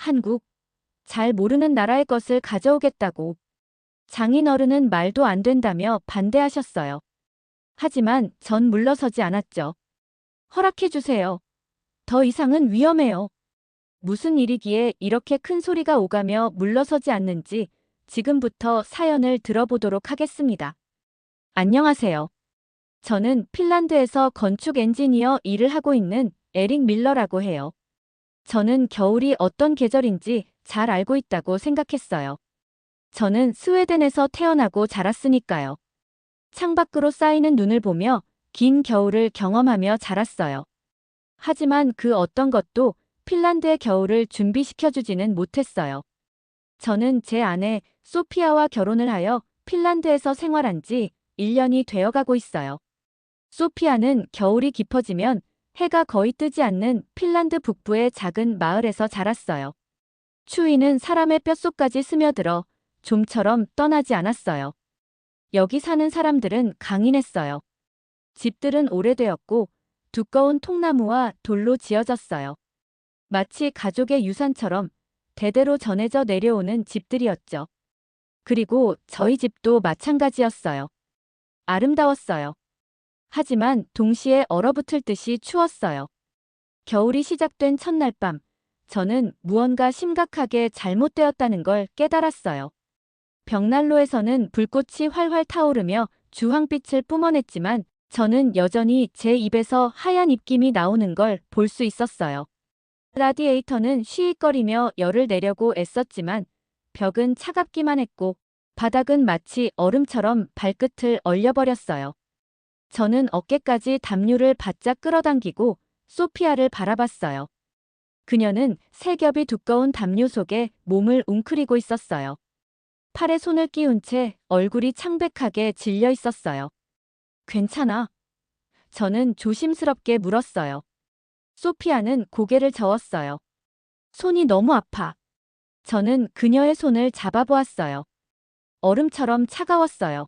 한국, 잘 모르는 나라의 것을 가져오겠다고. 장인어른은 말도 안 된다며 반대하셨어요. 하지만 전 물러서지 않았죠. 허락해주세요. 더 이상은 위험해요. 무슨 일이기에 이렇게 큰 소리가 오가며 물러서지 않는지 지금부터 사연을 들어보도록 하겠습니다. 안녕하세요. 저는 핀란드에서 건축 엔지니어 일을 하고 있는 에릭 밀러라고 해요. 저는 겨울이 어떤 계절인지 잘 알고 있다고 생각했어요. 저는 스웨덴에서 태어나고 자랐으니까요. 창밖으로 쌓이는 눈을 보며 긴 겨울을 경험하며 자랐어요. 하지만 그 어떤 것도 핀란드의 겨울을 준비시켜주지는 못했어요. 저는 제 아내 소피아와 결혼을 하여 핀란드에서 생활한 지 1년이 되어가고 있어요. 소피아는 겨울이 깊어지면 해가 거의 뜨지 않는 핀란드 북부의 작은 마을에서 자랐어요. 추위는 사람의 뼛속까지 스며들어 좀처럼 떠나지 않았어요. 여기 사는 사람들은 강인했어요. 집들은 오래되었고 두꺼운 통나무와 돌로 지어졌어요. 마치 가족의 유산처럼 대대로 전해져 내려오는 집들이었죠. 그리고 저희 집도 마찬가지였어요. 아름다웠어요. 하지만 동시에 얼어붙을 듯이 추웠어요. 겨울이 시작된 첫날 밤, 저는 무언가 심각하게 잘못되었다는 걸 깨달았어요. 벽난로에서는 불꽃이 활활 타오르며 주황빛을 뿜어냈지만 저는 여전히 제 입에서 하얀 입김이 나오는 걸 볼 수 있었어요. 라디에이터는 쉬익거리며 열을 내려고 애썼지만 벽은 차갑기만 했고 바닥은 마치 얼음처럼 발끝을 얼려버렸어요. 저는 어깨까지 담요를 바짝 끌어당기고 소피아를 바라봤어요. 그녀는 세 겹이 두꺼운 담요 속에 몸을 웅크리고 있었어요. 팔에 손을 끼운 채 얼굴이 창백하게 질려 있었어요. 괜찮아? 저는 조심스럽게 물었어요. 소피아는 고개를 저었어요. 손이 너무 아파. 저는 그녀의 손을 잡아보았어요. 얼음처럼 차가웠어요.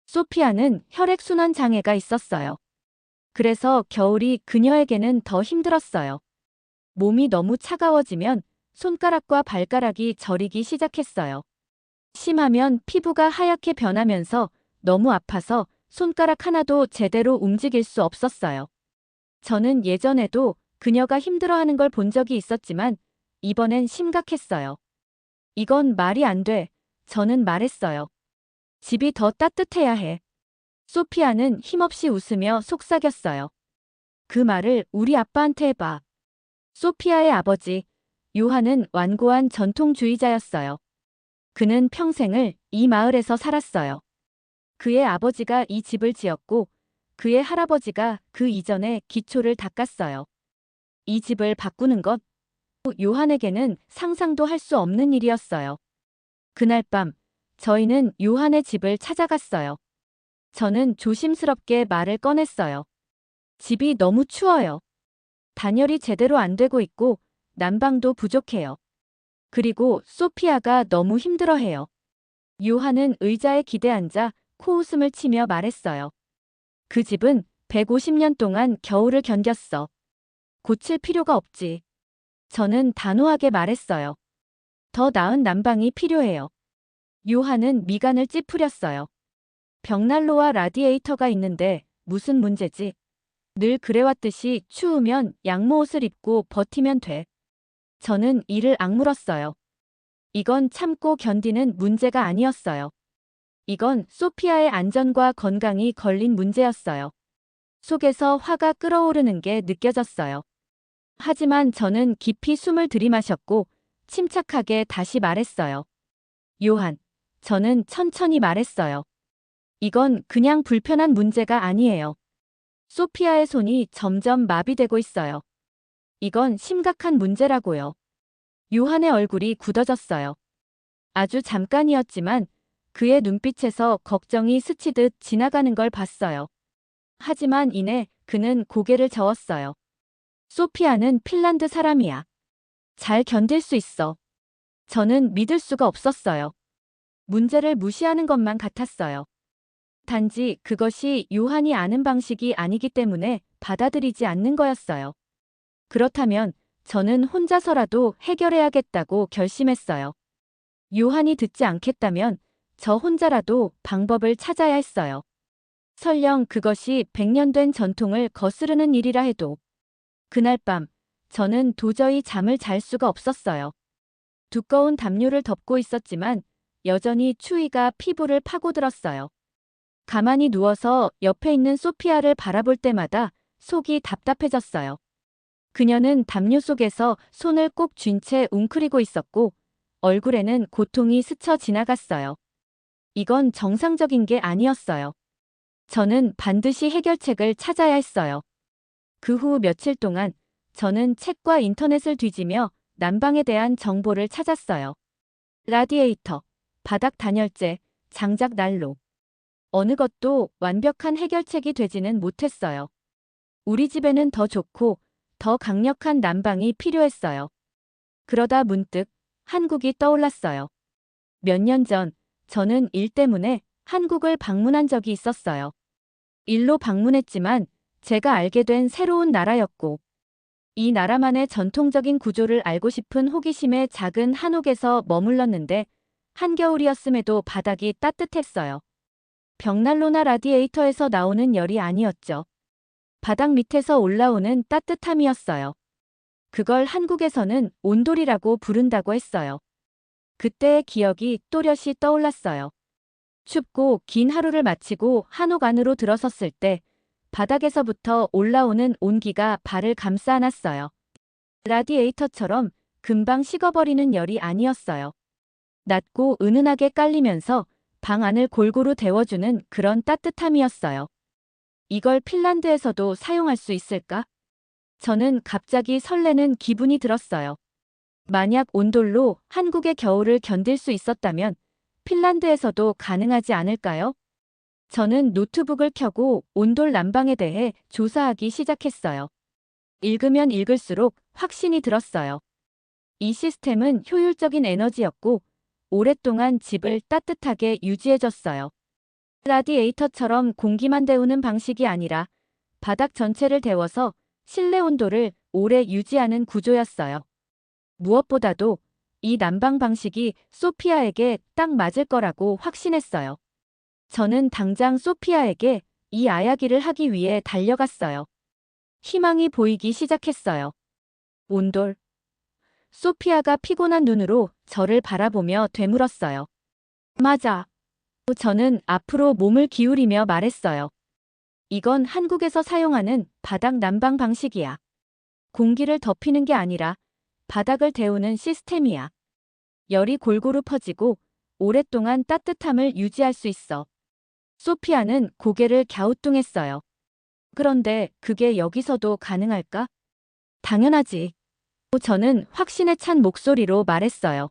소피아는 혈액순환 장애가 있었어요. 그래서 겨울이 그녀에게는 더 힘들었어요. 몸이 너무 차가워지면 손가락과 발가락이 저리기 시작했어요. 심하면 피부가 하얗게 변하면서 너무 아파서 손가락 하나도 제대로 움직일 수 없었어요. 저는 예전에도 그녀가 힘들어하는 걸 본 적이 있었지만 이번엔 심각했어요. 이건 말이 안 돼. 저는 말했어요. 집이 더 따뜻해야 해. 소피아는 힘없이 웃으며 속삭였어요. 그 말을 우리 아빠한테 해봐. 소피아의 아버지, 요한은 완고한 전통주의자였어요. 그는 평생을 이 마을에서 살았어요. 그의 아버지가 이 집을 지었고 그의 할아버지가 그 이전에 기초를 닦았어요. 이 집을 바꾸는 것, 요한에게는 상상도 할 수 없는 일이었어요. 그날 밤, 저희는 요한의 집을 찾아갔어요. 저는 조심스럽게 말을 꺼냈어요. 집이 너무 추워요. 단열이 제대로 안 되고 있고 난방도 부족해요. 그리고 소피아가 너무 힘들어해요. 요한은 의자에 기대앉아 코웃음을 치며 말했어요. 그 집은 150년 동안 겨울을 견뎠어. 고칠 필요가 없지. 저는 단호하게 말했어요. 더 나은 난방이 필요해요. 요한은 미간을 찌푸렸어요. 벽난로와 라디에이터가 있는데 무슨 문제지? 늘 그래왔듯이 추우면 양모옷을 입고 버티면 돼. 저는 이를 악물었어요. 이건 참고 견디는 문제가 아니었어요. 이건 소피아의 안전과 건강이 걸린 문제였어요. 속에서 화가 끓어오르는 게 느껴졌어요. 하지만 저는 깊이 숨을 들이마셨고 침착하게 다시 말했어요. 요한, 저는 천천히 말했어요. 이건 그냥 불편한 문제가 아니에요. 소피아의 손이 점점 마비되고 있어요. 이건 심각한 문제라고요. 요한의 얼굴이 굳어졌어요. 아주 잠깐이었지만 그의 눈빛에서 걱정이 스치듯 지나가는 걸 봤어요. 하지만 이내 그는 고개를 저었어요. 소피아는 핀란드 사람이야. 잘 견딜 수 있어. 저는 믿을 수가 없었어요. 문제를 무시하는 것만 같았어요. 단지 그것이 요한이 아는 방식이 아니기 때문에 받아들이지 않는 거였어요. 그렇다면 저는 혼자서라도 해결해야겠다고 결심했어요. 요한이 듣지 않겠다면 저 혼자라도 방법을 찾아야 했어요. 설령 그것이 100년 된 전통을 거스르는 일이라 해도. 그날 밤, 저는 도저히 잠을 잘 수가 없었어요. 두꺼운 담요를 덮고 있었지만 여전히 추위가 피부를 파고들었어요. 가만히 누워서 옆에 있는 소피아를 바라볼 때마다 속이 답답해졌어요. 그녀는 담요 속에서 손을 꼭 쥔 채 웅크리고 있었고 얼굴에는 고통이 스쳐 지나갔어요. 이건 정상적인 게 아니었어요. 저는 반드시 해결책을 찾아야 했어요. 그 후 며칠 동안 저는 책과 인터넷을 뒤지며 난방에 대한 정보를 찾았어요. 라디에이터, 바닥 단열재, 장작 난로. 어느 것도 완벽한 해결책이 되지는 못했어요. 우리 집에는 더 좋고 더 강력한 난방이 필요했어요. 그러다 문득 한국이 떠올랐어요. 몇 년 전 저는 일 때문에 한국을 방문한 적이 있었어요. 일로 방문했지만 제가 알게 된 새로운 나라였고 이 나라만의 전통적인 구조를 알고 싶은 호기심에 작은 한옥에서 머물렀는데 한겨울이었음에도 바닥이 따뜻했어요. 벽난로나 라디에이터에서 나오는 열이 아니었죠. 바닥 밑에서 올라오는 따뜻함이었어요. 그걸 한국에서는 온돌이라고 부른다고 했어요. 그때의 기억이 또렷이 떠올랐어요. 춥고 긴 하루를 마치고 한옥 안으로 들어섰을 때 바닥에서부터 올라오는 온기가 발을 감싸 안았어요. 라디에이터처럼 금방 식어버리는 열이 아니었어요. 낮고 은은하게 깔리면서 방 안을 골고루 데워주는 그런 따뜻함이었어요. 이걸 핀란드에서도 사용할 수 있을까? 저는 갑자기 설레는 기분이 들었어요. 만약 온돌로 한국의 겨울을 견딜 수 있었다면 핀란드에서도 가능하지 않을까요? 저는 노트북을 켜고 온돌 난방에 대해 조사하기 시작했어요. 읽으면 읽을수록 확신이 들었어요. 이 시스템은 효율적인 에너지였고 오랫동안 집을 따뜻하게 유지해줬어요. 라디에이터처럼 공기만 데우는 방식이 아니라 바닥 전체를 데워서 실내 온도를 오래 유지하는 구조였어요. 무엇보다도 이 난방 방식이 소피아에게 딱 맞을 거라고 확신했어요. 저는 당장 소피아에게 이 이야기를 하기 위해 달려갔어요. 희망이 보이기 시작했어요. 온돌. 소피아가 피곤한 눈으로 저를 바라보며 되물었어요. 맞아. 저는 앞으로 몸을 기울이며 말했어요. 이건 한국에서 사용하는 바닥 난방 방식이야. 공기를 덮이는 게 아니라 바닥을 데우는 시스템이야. 열이 골고루 퍼지고 오랫동안 따뜻함을 유지할 수 있어. 소피아는 고개를 갸우뚱했어요. 그런데 그게 여기서도 가능할까? 당연하지. 저는 확신에 찬 목소리로 말했어요.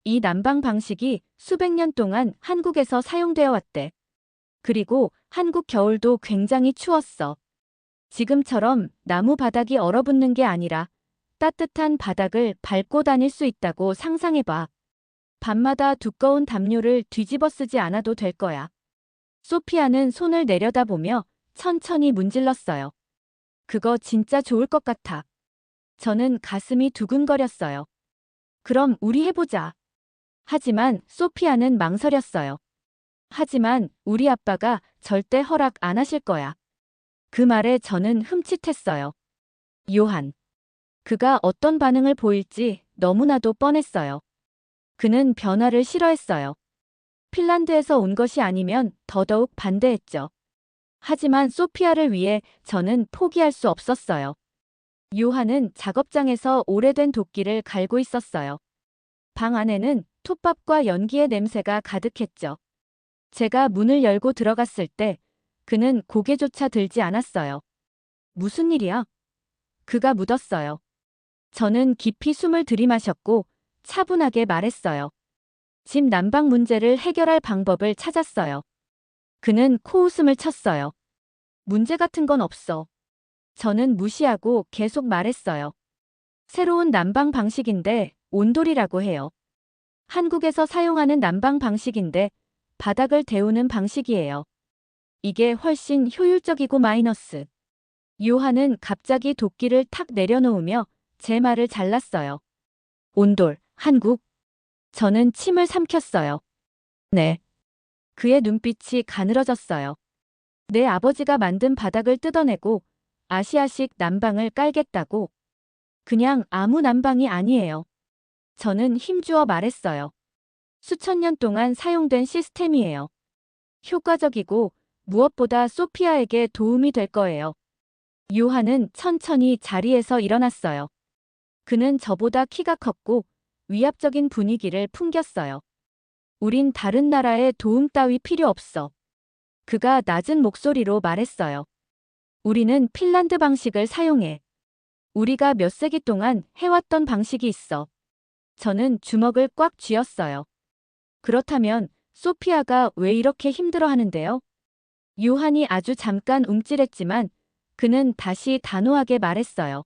이 난방 방식이 수백 년 동안 한국에서 사용되어 왔대. 그리고 한국 겨울도 굉장히 추웠어. 지금처럼 나무 바닥이 얼어붙는 게 아니라 따뜻한 바닥을 밟고 다닐 수 있다고 상상해봐. 밤마다 두꺼운 담요를 뒤집어 쓰지 않아도 될 거야. 소피아는 손을 내려다보며 천천히 문질렀어요. 그거 진짜 좋을 것 같아. 저는 가슴이 두근거렸어요. 그럼 우리 해보자. 하지만 소피아는 망설였어요. 하지만 우리 아빠가 절대 허락 안 하실 거야. 그 말에 저는 흠칫했어요. 요한. 그가 어떤 반응을 보일지 너무나도 뻔했어요. 그는 변화를 싫어했어요. 핀란드에서 온 것이 아니면 더더욱 반대했죠. 하지만 소피아를 위해 저는 포기할 수 없었어요. 요한은 작업장에서 오래된 도끼를 갈고 있었어요. 방 안에는 톱밥과 연기의 냄새가 가득했죠. 제가 문을 열고 들어갔을 때 그는 고개조차 들지 않았어요. 무슨 일이야? 그가 묻었어요. 저는 깊이 숨을 들이마셨고 차분하게 말했어요. 집 난방 문제를 해결할 방법을 찾았어요. 그는 코웃음을 쳤어요. 문제 같은 건 없어. 저는 무시하고 계속 말했어요. 새로운 난방 방식인데 온돌이라고 해요. 한국에서 사용하는 난방 방식인데 바닥을 데우는 방식이에요. 이게 훨씬 효율적이고 마이너스. 요한은 갑자기 도끼를 탁 내려놓으며 제 말을 잘랐어요. 온돌, 한국. 저는 침을 삼켰어요. 네. 그의 눈빛이 가늘어졌어요. 내 아버지가 만든 바닥을 뜯어내고 아시아식 난방을 깔겠다고. 그냥 아무 난방이 아니에요. 저는 힘주어 말했어요. 수천 년 동안 사용된 시스템이에요. 효과적이고 무엇보다 소피아에게 도움이 될 거예요. 요한은 천천히 자리에서 일어났어요. 그는 저보다 키가 컸고 위압적인 분위기를 풍겼어요. 우린 다른 나라의 도움 따위 필요 없어. 그가 낮은 목소리로 말했어요. 우리는 핀란드 방식을 사용해. 우리가 몇 세기 동안 해왔던 방식이 있어. 저는 주먹을 꽉 쥐었어요. 그렇다면 소피아가 왜 이렇게 힘들어 하는데요? 요한이 아주 잠깐 움찔했지만 그는 다시 단호하게 말했어요.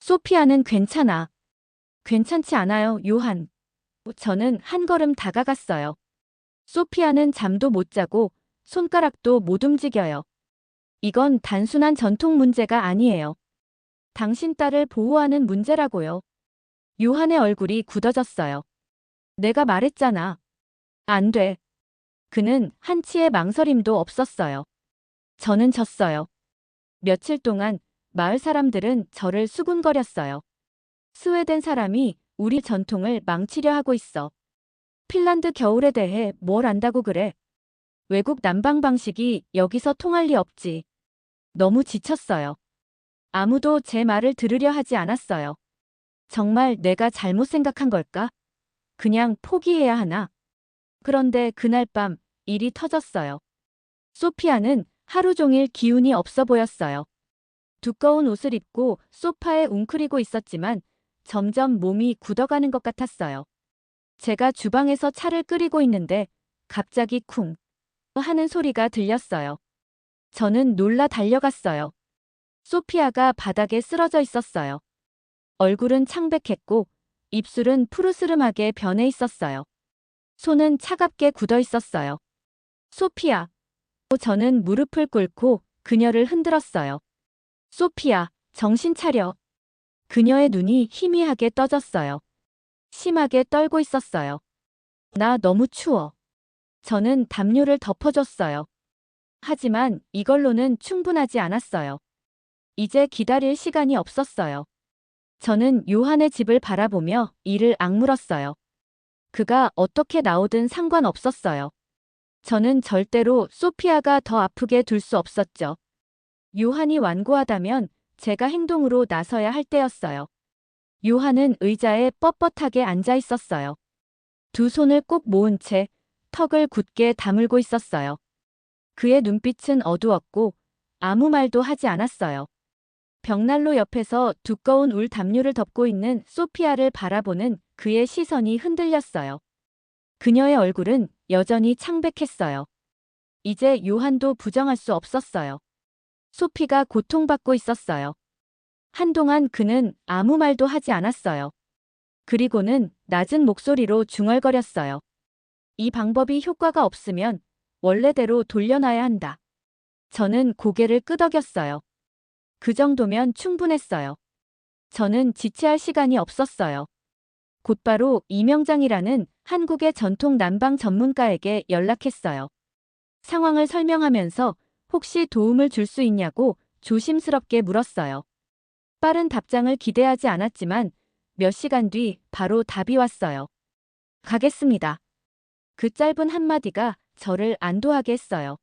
소피아는 괜찮아. 괜찮지 않아요, 요한. 저는 한 걸음 다가갔어요. 소피아는 잠도 못 자고 손가락도 못 움직여요. 이건 단순한 전통 문제가 아니에요. 당신 딸을 보호하는 문제라고요. 요한의 얼굴이 굳어졌어요. 내가 말했잖아. 안 돼. 그는 한치의 망설임도 없었어요. 저는 졌어요. 며칠 동안 마을 사람들은 저를 수군거렸어요. 스웨덴 사람이 우리 전통을 망치려 하고 있어. 핀란드 겨울에 대해 뭘 안다고 그래? 외국 난방 방식이 여기서 통할 리 없지. 너무 지쳤어요. 아무도 제 말을 들으려 하지 않았어요. 정말 내가 잘못 생각한 걸까? 그냥 포기해야 하나? 그런데 그날 밤 일이 터졌어요. 소피아는 하루 종일 기운이 없어 보였어요. 두꺼운 옷을 입고 소파에 웅크리고 있었지만 점점 몸이 굳어가는 것 같았어요. 제가 주방에서 차를 끓이고 있는데 갑자기 쿵 하는 소리가 들렸어요. 저는 놀라 달려갔어요. 소피아가 바닥에 쓰러져 있었어요. 얼굴은 창백했고 입술은 푸르스름하게 변해 있었어요. 손은 차갑게 굳어 있었어요. 소피아. 저는 무릎을 꿇고 그녀를 흔들었어요. 소피아, 정신 차려. 그녀의 눈이 희미하게 떠졌어요. 심하게 떨고 있었어요. 나 너무 추워. 저는 담요를 덮어줬어요. 하지만 이걸로는 충분하지 않았어요. 이제 기다릴 시간이 없었어요. 저는 요한의 집을 바라보며 이를 악물었어요. 그가 어떻게 나오든 상관없었어요. 저는 절대로 소피아가 더 아프게 둘 수 없었죠. 요한이 완고하다면 제가 행동으로 나서야 할 때였어요. 요한은 의자에 뻣뻣하게 앉아 있었어요. 두 손을 꼭 모은 채 턱을 굳게 다물고 있었어요. 그의 눈빛은 어두웠고 아무 말도 하지 않았어요. 벽난로 옆에서 두꺼운 울 담요를 덮고 있는 소피아를 바라보는 그의 시선이 흔들렸어요. 그녀의 얼굴은 여전히 창백했어요. 이제 요한도 부정할 수 없었어요. 소피가 고통받고 있었어요. 한동안 그는 아무 말도 하지 않았어요. 그리고는 낮은 목소리로 중얼거렸어요. 이 방법이 효과가 없으면 원래대로 돌려놔야 한다. 저는 고개를 끄덕였어요. 그 정도면 충분했어요. 저는 지체할 시간이 없었어요. 곧바로 이명장이라는 한국의 전통 난방 전문가에게 연락했어요. 상황을 설명하면서 혹시 도움을 줄 수 있냐고 조심스럽게 물었어요. 빠른 답장을 기대하지 않았지만 몇 시간 뒤 바로 답이 왔어요. 가겠습니다. 그 짧은 한마디가 저를 안도하게 했어요.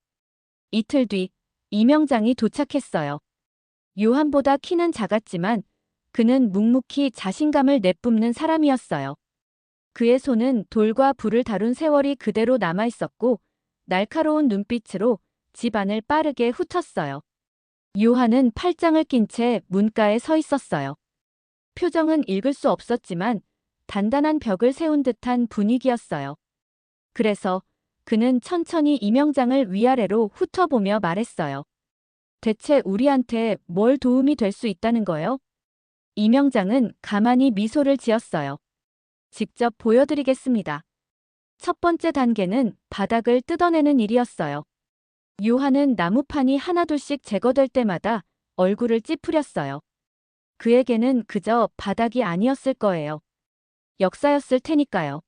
이틀 뒤 이명장이 도착했어요. 요한보다 키는 작았지만 그는 묵묵히 자신감을 내뿜는 사람이었어요. 그의 손은 돌과 불을 다룬 세월이 그대로 남아있었고 날카로운 눈빛으로 집안을 빠르게 훑었어요. 요한은 팔짱을 낀 채 문가에 서 있었어요. 표정은 읽을 수 없었지만 단단한 벽을 세운 듯한 분위기였어요. 그래서 그는 천천히 이명장을 위아래로 훑어보며 말했어요. 대체 우리한테 뭘 도움이 될 수 있다는 거예요? 이명장은 가만히 미소를 지었어요. 직접 보여드리겠습니다. 첫 번째 단계는 바닥을 뜯어내는 일이었어요. 요한은 나무판이 하나둘씩 제거될 때마다 얼굴을 찌푸렸어요. 그에게는 그저 바닥이 아니었을 거예요. 역사였을 테니까요.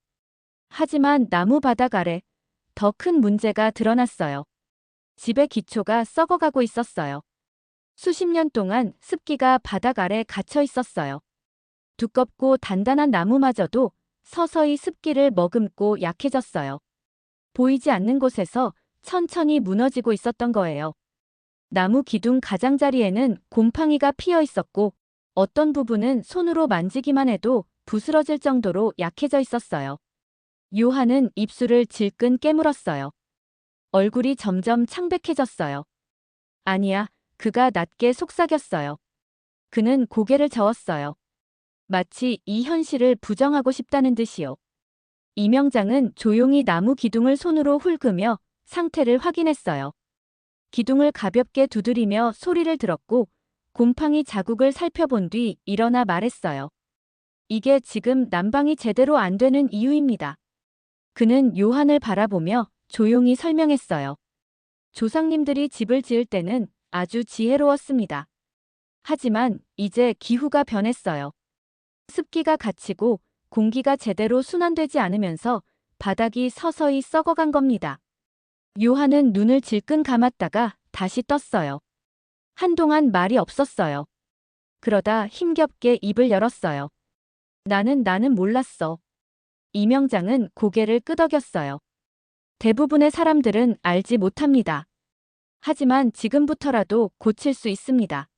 하지만 나무 바닥 아래 더 큰 문제가 드러났어요. 집의 기초가 썩어가고 있었어요. 수십 년 동안 습기가 바닥 아래 갇혀 있었어요. 두껍고 단단한 나무마저도 서서히 습기를 머금고 약해졌어요. 보이지 않는 곳에서 천천히 무너지고 있었던 거예요. 나무 기둥 가장자리에는 곰팡이가 피어 있었고 어떤 부분은 손으로 만지기만 해도 부스러질 정도로 약해져 있었어요. 요한은 입술을 질끈 깨물었어요. 얼굴이 점점 창백해졌어요. 아니야, 그가 낮게 속삭였어요. 그는 고개를 저었어요. 마치 이 현실을 부정하고 싶다는 듯이요. 이명장은 조용히 나무 기둥을 손으로 훑으며 상태를 확인했어요. 기둥을 가볍게 두드리며 소리를 들었고 곰팡이 자국을 살펴본 뒤 일어나 말했어요. 이게 지금 난방이 제대로 안 되는 이유입니다. 그는 요한을 바라보며 조용히 설명했어요. 조상님들이 집을 지을 때는 아주 지혜로웠습니다. 하지만 이제 기후가 변했어요. 습기가 갇히고 공기가 제대로 순환되지 않으면서 바닥이 서서히 썩어간 겁니다. 요한은 눈을 질끈 감았다가 다시 떴어요. 한동안 말이 없었어요. 그러다 힘겹게 입을 열었어요. 나는 몰랐어. 이명장은 고개를 끄덕였어요. 대부분의 사람들은 알지 못합니다. 하지만 지금부터라도 고칠 수 있습니다.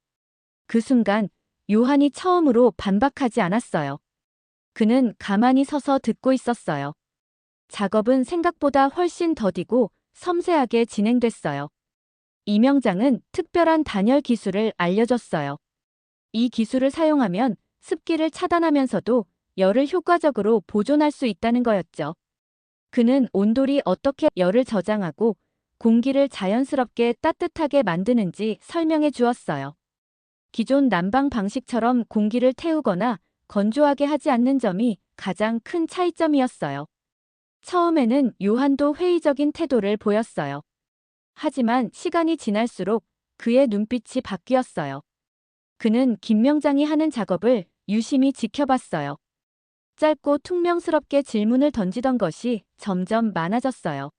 그 순간 요한이 처음으로 반박하지 않았어요. 그는 가만히 서서 듣고 있었어요. 작업은 생각보다 훨씬 더디고 섬세하게 진행됐어요. 이명장은 특별한 단열 기술을 알려줬어요. 이 기술을 사용하면 습기를 차단하면서도 열을 효과적으로 보존할 수 있다는 거였죠. 그는 온돌이 어떻게 열을 저장하고 공기를 자연스럽게 따뜻하게 만드는지 설명해 주었어요. 기존 난방 방식처럼 공기를 태우거나 건조하게 하지 않는 점이 가장 큰 차이점이었어요. 처음에는 요한도 회의적인 태도를 보였어요. 하지만 시간이 지날수록 그의 눈빛이 바뀌었어요. 그는 김명장이 하는 작업을 유심히 지켜봤어요. 짧고 퉁명스럽게 질문을 던지던 것이 점점 많아졌어요.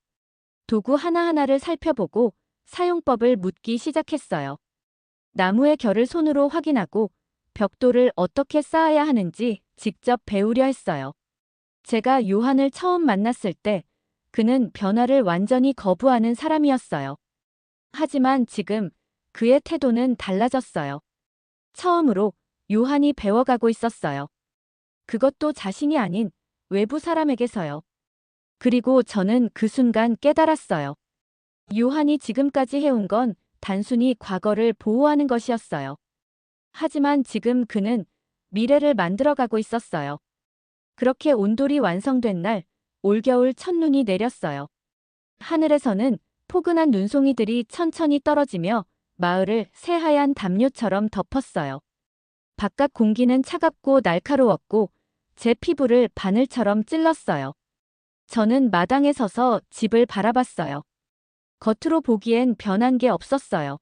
도구 하나하나를 살펴보고 사용법을 묻기 시작했어요. 나무의 결을 손으로 확인하고 벽돌을 어떻게 쌓아야 하는지 직접 배우려 했어요. 제가 요한을 처음 만났을 때 그는 변화를 완전히 거부하는 사람이었어요. 하지만 지금 그의 태도는 달라졌어요. 처음으로 요한이 배워가고 있었어요. 그것도 자신이 아닌 외부 사람에게서요. 그리고 저는 그 순간 깨달았어요. 요한이 지금까지 해온 건 단순히 과거를 보호하는 것이었어요. 하지만 지금 그는 미래를 만들어가고 있었어요. 그렇게 온돌이 완성된 날, 올겨울 첫눈이 내렸어요. 하늘에서는 포근한 눈송이들이 천천히 떨어지며 마을을 새하얀 담요처럼 덮었어요. 바깥 공기는 차갑고 날카로웠고 제 피부를 바늘처럼 찔렀어요. 저는 마당에 서서 집을 바라봤어요. 겉으로 보기엔 변한 게 없었어요.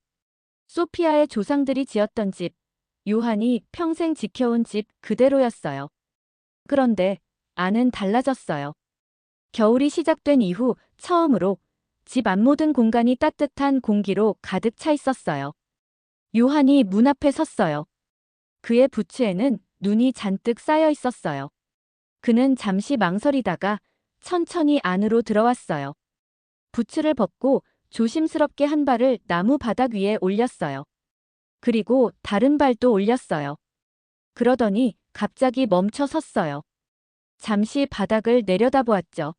소피아의 조상들이 지었던 집, 요한이 평생 지켜온 집 그대로였어요. 그런데 안은 달라졌어요. 겨울이 시작된 이후 처음으로 집 앞 모든 공간이 따뜻한 공기로 가득 차 있었어요. 요한이 문 앞에 섰어요. 그의 부츠에는 눈이 잔뜩 쌓여 있었어요. 그는 잠시 망설이다가 천천히 안으로 들어왔어요. 부츠를 벗고 조심스럽게 한 발을 나무 바닥 위에 올렸어요. 그리고 다른 발도 올렸어요. 그러더니 갑자기 멈춰 섰어요. 잠시 바닥을 내려다보았죠.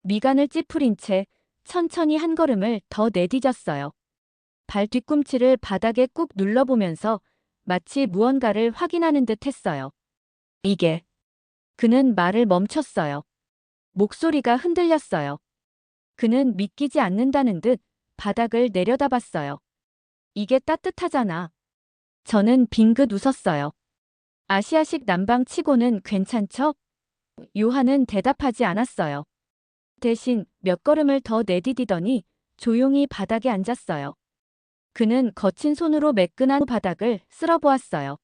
미간을 찌푸린 채 천천히 한 걸음을 더 내디뎠어요. 발 뒤꿈치를 바닥에 꾹 눌러보면서 마치 무언가를 확인하는 듯 했어요. 이게. 그는 말을 멈췄어요. 목소리가 흔들렸어요. 그는 믿기지 않는다는 듯 바닥을 내려다봤어요. 이게 따뜻하잖아. 저는 빙긋 웃었어요. 아시아식 난방 치고는 괜찮죠? 요한은 대답하지 않았어요. 대신 몇 걸음을 더 내디디더니 조용히 바닥에 앉았어요. 그는 거친 손으로 매끈한 바닥을 쓸어보았어요.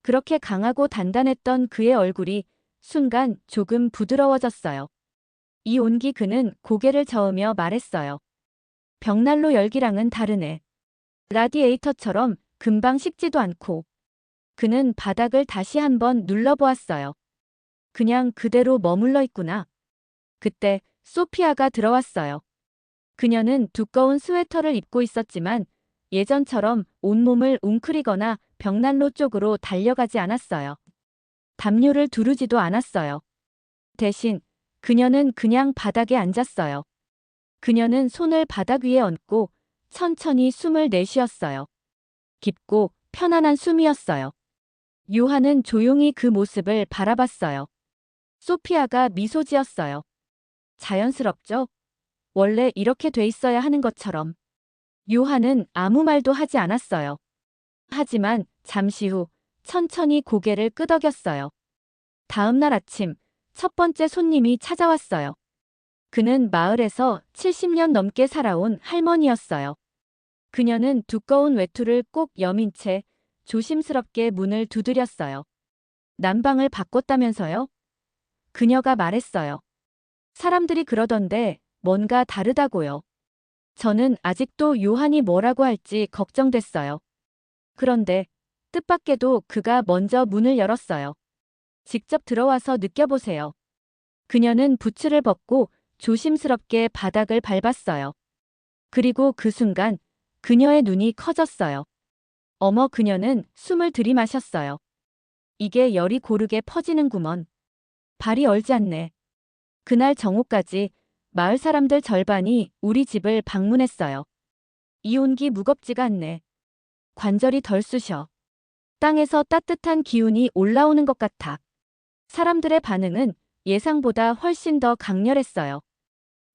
그렇게 강하고 단단했던 그의 얼굴이 순간 조금 부드러워졌어요. 이 온기 그는 고개를 저으며 말했어요. 벽난로 열기랑은 다르네. 라디에이터처럼 금방 식지도 않고. 그는 바닥을 다시 한번 눌러보았어요. 그냥 그대로 머물러 있구나. 그때 소피아가 들어왔어요. 그녀는 두꺼운 스웨터를 입고 있었지만 예전처럼 온몸을 웅크리거나 벽난로 쪽으로 달려가지 않았어요. 담요를 두르지도 않았어요. 대신 그녀는 그냥 바닥에 앉았어요. 그녀는 손을 바닥 위에 얹고 천천히 숨을 내쉬었어요. 깊고 편안한 숨이었어요. 요한은 조용히 그 모습을 바라봤어요. 소피아가 미소 지었어요. 자연스럽죠? 원래 이렇게 돼 있어야 하는 것처럼. 요한은 아무 말도 하지 않았어요. 하지만 잠시 후 천천히 고개를 끄덕였어요. 다음 날 아침 첫 번째 손님이 찾아왔어요. 그는 마을에서 70년 넘게 살아온 할머니였어요. 그녀는 두꺼운 외투를 꼭 여민 채 조심스럽게 문을 두드렸어요. 난방을 바꿨다면서요? 그녀가 말했어요. 사람들이 그러던데 뭔가 다르다고요. 저는 아직도 요한이 뭐라고 할지 걱정됐어요. 그런데 뜻밖에도 그가 먼저 문을 열었어요. 직접 들어와서 느껴보세요. 그녀는 부츠를 벗고 조심스럽게 바닥을 밟았어요. 그리고 그 순간 그녀의 눈이 커졌어요. 어머, 그녀는 숨을 들이마셨어요. 이게 열이 고르게 퍼지는구먼. 발이 얼지 않네. 그날 정오까지 마을 사람들 절반이 우리 집을 방문했어요. 이 온기 무겁지가 않네. 관절이 덜 쑤셔. 땅에서 따뜻한 기운이 올라오는 것 같아. 사람들의 반응은 예상보다 훨씬 더 강렬했어요.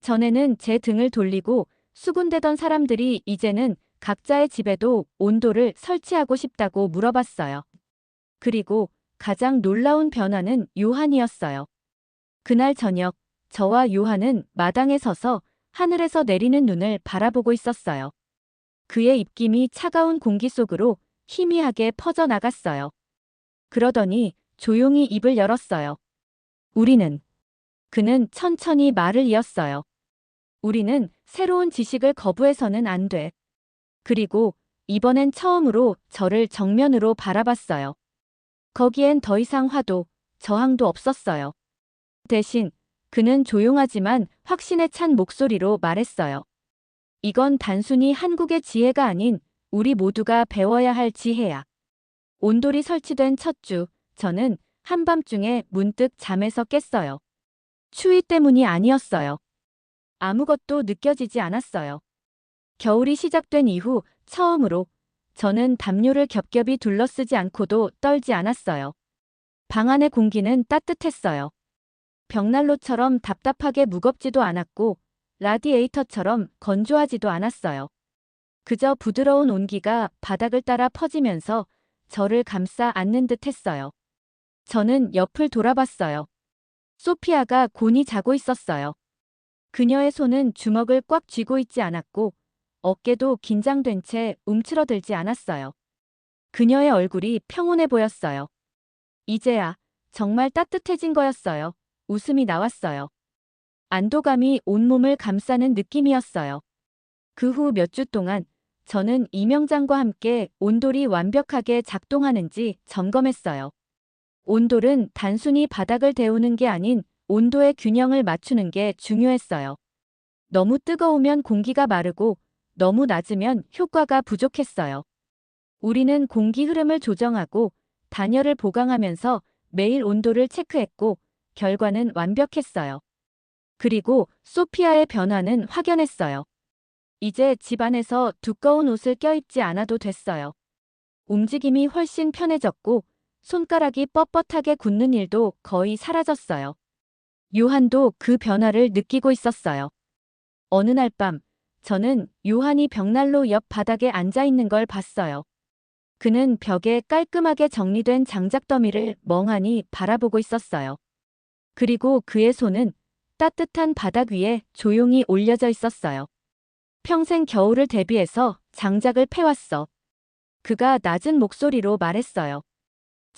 전에는 제 등을 돌리고 수군대던 사람들이 이제는 각자의 집에도 온도를 설치하고 싶다고 물어봤어요. 그리고 가장 놀라운 변화는 요한이었어요. 그날 저녁, 저와 요한은 마당에 서서 하늘에서 내리는 눈을 바라보고 있었어요. 그의 입김이 차가운 공기 속으로 희미하게 퍼져나갔어요. 그러더니 조용히 입을 열었어요. 우리는. 그는 천천히 말을 이었어요. 우리는 새로운 지식을 거부해서는 안 돼. 그리고 이번엔 처음으로 저를 정면으로 바라봤어요. 거기엔 더 이상 화도, 저항도 없었어요. 대신 그는 조용하지만 확신에 찬 목소리로 말했어요. 이건 단순히 한국의 지혜가 아닌 우리 모두가 배워야 할 지혜야. 온돌이 설치된 첫 주, 저는 한밤중에 문득 잠에서 깼어요. 추위 때문이 아니었어요. 아무것도 느껴지지 않았어요. 겨울이 시작된 이후 처음으로 저는 담요를 겹겹이 둘러쓰지 않고도 떨지 않았어요. 방 안의 공기는 따뜻했어요. 벽난로처럼 답답하게 무겁지도 않았고 라디에이터처럼 건조하지도 않았어요. 그저 부드러운 온기가 바닥을 따라 퍼지면서 저를 감싸 안는 듯 했어요. 저는 옆을 돌아봤어요. 소피아가 곤히 자고 있었어요. 그녀의 손은 주먹을 꽉 쥐고 있지 않았고 어깨도 긴장된 채 움츠러들지 않았어요. 그녀의 얼굴이 평온해 보였어요. 이제야 정말 따뜻해진 거였어요. 웃음이 나왔어요. 안도감이 온몸을 감싸는 느낌이었어요. 그 후 몇 주 동안 저는 이명장과 함께 온돌이 완벽하게 작동하는지 점검했어요. 온돌은 단순히 바닥을 데우는 게 아닌 온도의 균형을 맞추는 게 중요했어요. 너무 뜨거우면 공기가 마르고 너무 낮으면 효과가 부족했어요. 우리는 공기 흐름을 조정하고 단열을 보강하면서 매일 온도를 체크했고 결과는 완벽했어요. 그리고 소피아의 변화는 확연했어요. 이제 집 안에서 두꺼운 옷을 껴입지 않아도 됐어요. 움직임이 훨씬 편해졌고 손가락이 뻣뻣하게 굳는 일도 거의 사라졌어요. 요한도 그 변화를 느끼고 있었어요. 어느 날 밤, 저는 요한이 벽난로 옆 바닥에 앉아 있는 걸 봤어요. 그는 벽에 깔끔하게 정리된 장작 더미를 멍하니 바라보고 있었어요. 그리고 그의 손은 따뜻한 바닥 위에 조용히 올려져 있었어요. 평생 겨울을 대비해서 장작을 패왔어. 그가 낮은 목소리로 말했어요.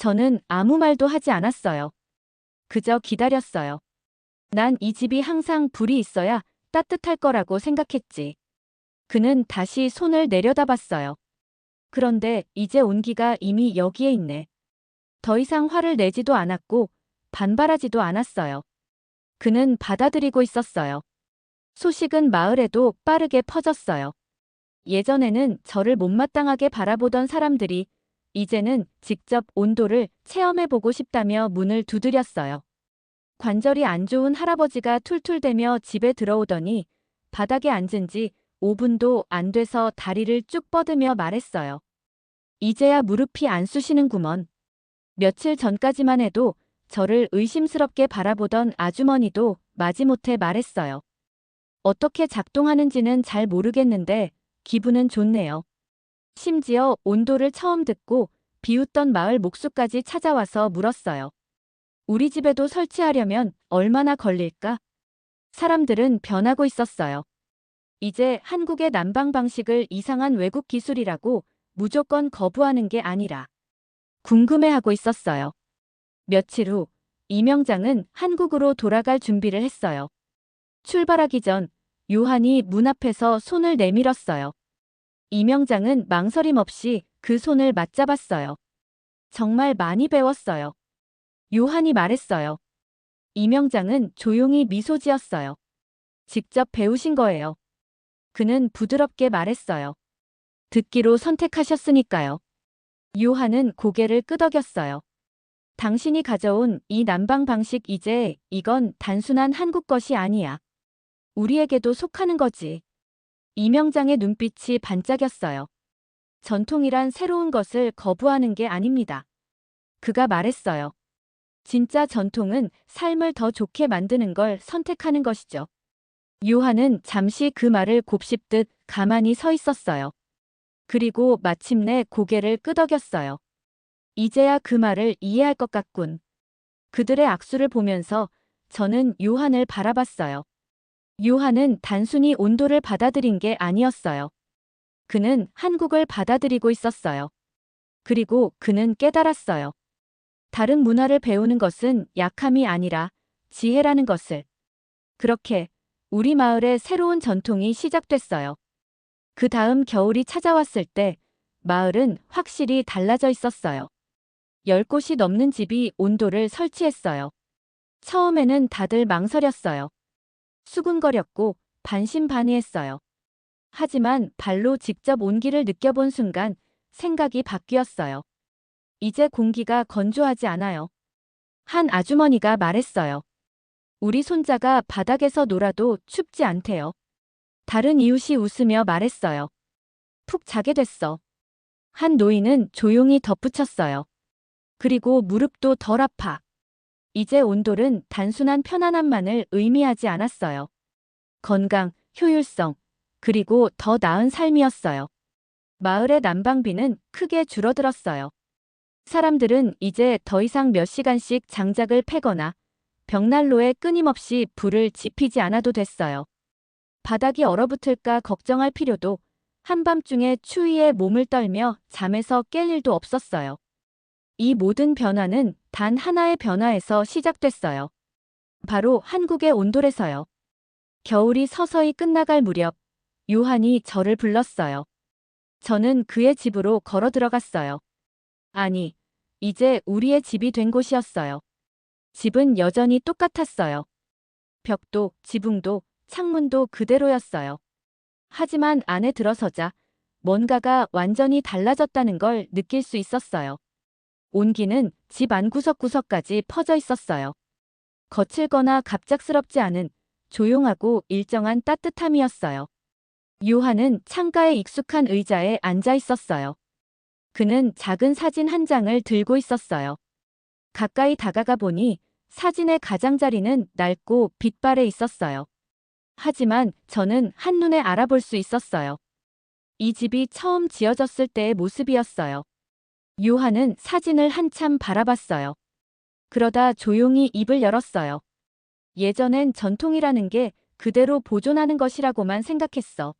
저는 아무 말도 하지 않았어요. 그저 기다렸어요. 난 이 집이 항상 불이 있어야 따뜻할 거라고 생각했지. 그는 다시 손을 내려다봤어요. 그런데 이제 온기가 이미 여기에 있네. 더 이상 화를 내지도 않았고 반발하지도 않았어요. 그는 받아들이고 있었어요. 소식은 마을에도 빠르게 퍼졌어요. 예전에는 저를 못마땅하게 바라보던 사람들이 이제는 직접 온도를 체험해보고 싶다며 문을 두드렸어요. 관절이 안 좋은 할아버지가 툴툴대며 집에 들어오더니 바닥에 앉은 지 5분도 안 돼서 다리를 쭉 뻗으며 말했어요. 이제야 무릎이 안 쑤시는구먼. 며칠 전까지만 해도 저를 의심스럽게 바라보던 아주머니도 마지못해 말했어요. 어떻게 작동하는지는 잘 모르겠는데 기분은 좋네요. 심지어 온도를 처음 듣고 비웃던 마을 목수까지 찾아와서 물었어요. 우리 집에도 설치하려면 얼마나 걸릴까? 사람들은 변하고 있었어요. 이제 한국의 난방 방식을 이상한 외국 기술이라고 무조건 거부하는 게 아니라 궁금해하고 있었어요. 며칠 후 이명장은 한국으로 돌아갈 준비를 했어요. 출발하기 전 요한이 문 앞에서 손을 내밀었어요. 이명장은 망설임 없이 그 손을 맞잡았어요. 정말 많이 배웠어요. 요한이 말했어요. 이명장은 조용히 미소 지었어요. 직접 배우신 거예요. 그는 부드럽게 말했어요. 듣기로 선택하셨으니까요. 요한은 고개를 끄덕였어요. 당신이 가져온 이 난방 방식 이제 이건 단순한 한국 것이 아니야. 우리에게도 속하는 거지. 이명장의 눈빛이 반짝였어요. 전통이란 새로운 것을 거부하는 게 아닙니다. 그가 말했어요. 진짜 전통은 삶을 더 좋게 만드는 걸 선택하는 것이죠. 요한은 잠시 그 말을 곱씹듯 가만히 서 있었어요. 그리고 마침내 고개를 끄덕였어요. 이제야 그 말을 이해할 것 같군. 그들의 악수를 보면서 저는 요한을 바라봤어요. 요한은 단순히 온도를 받아들인 게 아니었어요. 그는 한국을 받아들이고 있었어요. 그리고 그는 깨달았어요. 다른 문화를 배우는 것은 약함이 아니라 지혜라는 것을. 그렇게 우리 마을의 새로운 전통이 시작됐어요. 그 다음 겨울이 찾아왔을 때 마을은 확실히 달라져 있었어요. 10곳이 넘는 집이 온도를 설치했어요. 처음에는 다들 망설였어요. 수군거렸고 반신반의했어요. 하지만 발로 직접 온기를 느껴본 순간 생각이 바뀌었어요. 이제 공기가 건조하지 않아요. 한 아주머니가 말했어요. 우리 손자가 바닥에서 놀아도 춥지 않대요. 다른 이웃이 웃으며 말했어요. 푹 자게 됐어. 한 노인은 조용히 덧붙였어요. 그리고 무릎도 덜 아파. 이제 온돌은 단순한 편안함만을 의미하지 않았어요. 건강, 효율성, 그리고 더 나은 삶이었어요. 마을의 난방비는 크게 줄어들었어요. 사람들은 이제 더 이상 몇 시간씩 장작을 패거나 벽난로에 끊임없이 불을 지피지 않아도 됐어요. 바닥이 얼어붙을까 걱정할 필요도, 한밤중에 추위에 몸을 떨며 잠에서 깰 일도 없었어요. 이 모든 변화는 단 하나의 변화에서 시작됐어요. 바로 한국의 온돌에서요. 겨울이 서서히 끝나갈 무렵 요한이 저를 불렀어요. 저는 그의 집으로 걸어 들어갔어요. 아니, 이제 우리의 집이 된 곳이었어요. 집은 여전히 똑같았어요. 벽도, 지붕도, 창문도 그대로였어요. 하지만 안에 들어서자 뭔가가 완전히 달라졌다는 걸 느낄 수 있었어요. 온기는 집 안 구석구석까지 퍼져 있었어요. 거칠거나 갑작스럽지 않은 조용하고 일정한 따뜻함이었어요. 요한은 창가에 익숙한 의자에 앉아 있었어요. 그는 작은 사진 한 장을 들고 있었어요. 가까이 다가가 보니 사진의 가장자리는 낡고 빛발해 있었어요. 하지만 저는 한눈에 알아볼 수 있었어요. 이 집이 처음 지어졌을 때의 모습이었어요. 요한은 사진을 한참 바라봤어요. 그러다 조용히 입을 열었어요. 예전엔 전통이라는 게 그대로 보존하는 것이라고만 생각했어.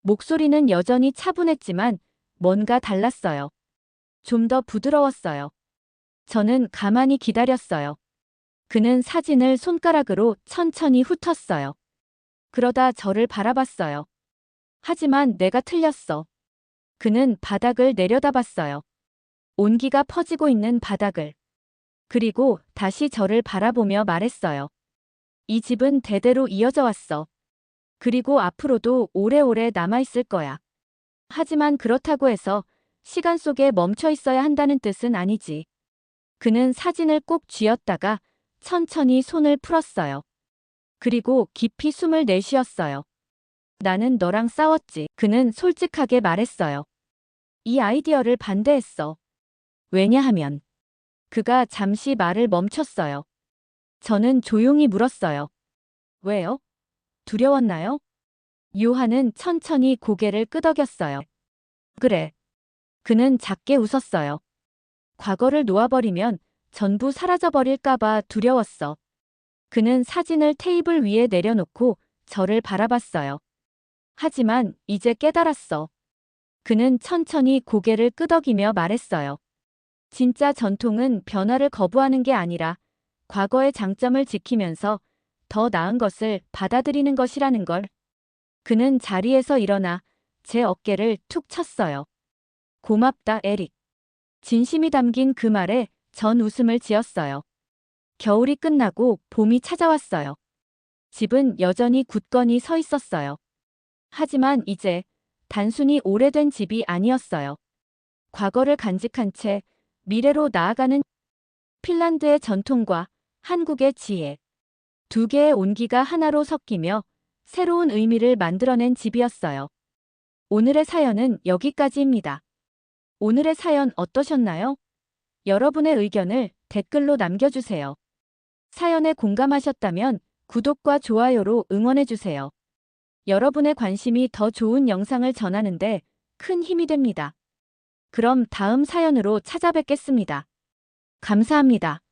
목소리는 여전히 차분했지만 뭔가 달랐어요. 좀 더 부드러웠어요. 저는 가만히 기다렸어요. 그는 사진을 손가락으로 천천히 훑었어요. 그러다 저를 바라봤어요. 하지만 내가 틀렸어. 그는 바닥을 내려다봤어요. 온기가 퍼지고 있는 바닥을. 그리고 다시 저를 바라보며 말했어요. 이 집은 대대로 이어져 왔어. 그리고 앞으로도 오래오래 남아있을 거야. 하지만 그렇다고 해서 시간 속에 멈춰 있어야 한다는 뜻은 아니지. 그는 사진을 꼭 쥐었다가 천천히 손을 풀었어요. 그리고 깊이 숨을 내쉬었어요. 나는 너랑 싸웠지. 그는 솔직하게 말했어요. 이 아이디어를 반대했어. 왜냐하면 그가 잠시 말을 멈췄어요. 저는 조용히 물었어요. 왜요? 두려웠나요? 요한은 천천히 고개를 끄덕였어요. 그래. 그는 작게 웃었어요. 과거를 놓아버리면 전부 사라져버릴까봐 두려웠어. 그는 사진을 테이블 위에 내려놓고 저를 바라봤어요. 하지만 이제 깨달았어. 그는 천천히 고개를 끄덕이며 말했어요. 진짜 전통은 변화를 거부하는 게 아니라 과거의 장점을 지키면서 더 나은 것을 받아들이는 것이라는 걸. 그는 자리에서 일어나 제 어깨를 툭 쳤어요. 고맙다, 에릭. 진심이 담긴 그 말에 전 웃음을 지었어요. 겨울이 끝나고 봄이 찾아왔어요. 집은 여전히 굳건히 서 있었어요. 하지만 이제 단순히 오래된 집이 아니었어요. 과거를 간직한 채 미래로 나아가는 핀란드의 전통과 한국의 지혜. 두 개의 온기가 하나로 섞이며 새로운 의미를 만들어낸 집이었어요. 오늘의 사연은 여기까지입니다. 오늘의 사연 어떠셨나요? 여러분의 의견을 댓글로 남겨주세요. 사연에 공감하셨다면 구독과 좋아요로 응원해주세요. 여러분의 관심이 더 좋은 영상을 전하는데 큰 힘이 됩니다. 그럼 다음 사연으로 찾아뵙겠습니다. 감사합니다.